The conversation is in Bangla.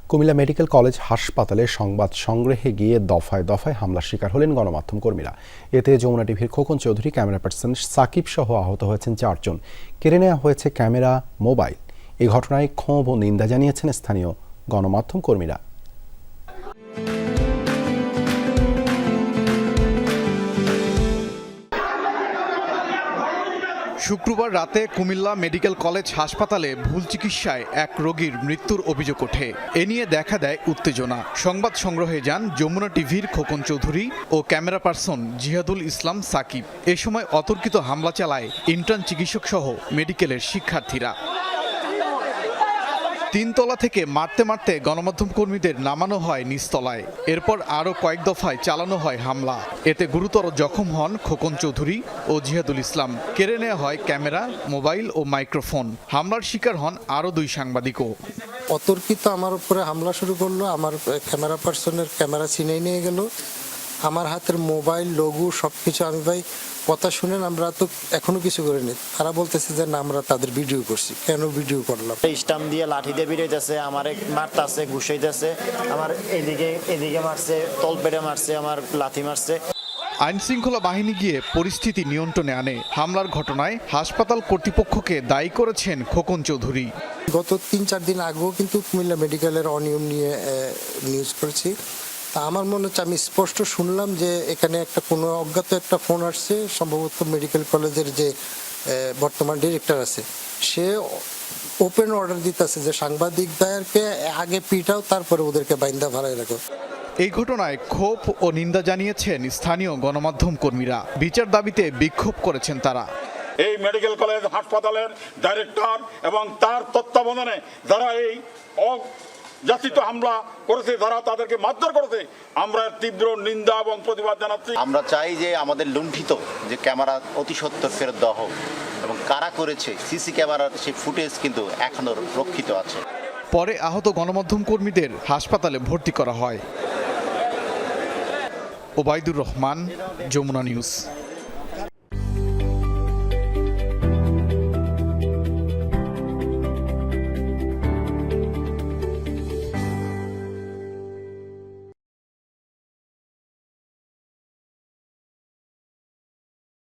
কুমিল্লা মেডিকেল কলেজ হাসপাতালে সংবাদ সংগ্রহে গিয়ে দফায় দফায় হামলার শিকার হলেন গণমাধ্যম কর্মীরা। এতে যমুনা টিভির খোকন চৌধুরী, ক্যামেরা পার্সন সাকিব সহ আহত হয়েছেন 4 জন। কেড়ে নেওয়া হয়েছে ক্যামেরা, মোবাইল। এই ঘটনায় ক্ষোভ ও নিন্দা জানিয়েছেন স্থানীয় গণমাধ্যম কর্মীরা। শুক্রবার রাতে কুমিল্লা মেডিকেল কলেজ হাসপাতালে ভুল চিকিৎসায় এক রোগীর মৃত্যুর অভিযোগ ওঠে। এ নিয়ে দেখা দেয় উত্তেজনা। সংবাদ সংগ্রহে যান যমুনা টিভির খোকন চৌধুরী ও ক্যামেরা পার্সন জিহাদুল ইসলাম সাকিব। এ সময় অতর্কিত হামলা চালায় ইন্টার্ন চিকিৎসক সহ মেডিকেলের শিক্ষার্থীরা। 3 তলা থেকে মারতে মারতে গণমাধ্যম কর্মীদের নামানো হয় নিচতলায়। এরপর আরও কয়েক দফায় চালানো হয় হামলা। এতে গুরুতর জখম হন খোকন চৌধুরী ও জিহাদুল ইসলাম। কেড়ে নেওয়া হয় ক্যামেরা, মোবাইল ও মাইক্রোফোন। হামলার শিকার হন আরও 2 সাংবাদিকও। অতর্কিত আমার উপরে হামলা শুরু করলো। আমার ক্যামেরা পার্সনের ক্যামেরা ছিনিয়ে নিয়ে গেল। আমার হাতের মোবাইল, লঘু সবকিছু। আমি ভাই কথা শুনেন, আমরা তো এখনো কিছু করিনি। তারা বলতেছে যে না, আমরা তাদের ভিডিও করছি। কেন ভিডিও করলাম? স্টাম্প দিয়ে লাঠি দিয়ে বেরিয়েছে, আমার মারতেছে, ঘুষাইতেছে, আমার এদিকে মারছে, তলপেটে মারছে, আমার লাথি মারছে। আইন শৃঙ্খলা বাহিনী গিয়ে পরিস্থিতি নিয়ন্ত্রণে আনে। হামলার ঘটনায় হাসপাতাল কর্তৃপক্ষকে দায়ী করেছেন খোকন চৌধুরী। গত 3-4 দিন আগেও কিন্তু কুমিল্লা মেডিকেলের অনিয়ম নিয়ে নিউজ করেছি। তা আমার মনে হচ্ছে, আমি স্পষ্ট শুনলাম যে এখানে কোনো অজ্ঞাত একটা ফোন আসছে। সম্ভবত মেডিকেল কলেজের যে বর্তমান ডিরেক্টর আছে, সে ওপেন অর্ডার দিতেছে যে সাংবাদিকদেরকে আগে পিটাও, তারপরে ওদেরকে বাইন্দা ভাড়ায় রাখো। এই ঘটনায় ক্ষোভ ও নিন্দা জানিয়েছেন স্থানীয় গণমাধ্যম কর্মীরা। বিচার দাবিতে বিক্ষোভ করেছেন তারা। এই মেডিকেল কলেজ হাসপাতালের ডাইরেক্টর এবং তার তত্ত্বাবধানে যারা এই যাচিত হামলা করেছে, যারা তাদেরকে মারধর করেছে, আমরা তীব্র নিন্দা এবং প্রতিবাদ জানাচ্ছি। আমরা চাই যে আমাদের লুণ্ঠিত যে ক্যামেরা অতি সত্বর ফেরত দেওয়া হোক এবং কারা করেছে সিসি ক্যামেরার সেই ফুটেজ কিন্তু এখনো রক্ষিত আছে। পরে আহত গণমাধ্যম কর্মীদের হাসপাতালে ভর্তি করা হয়। ওবায়দুর রহমান, যমুনা নিউজ।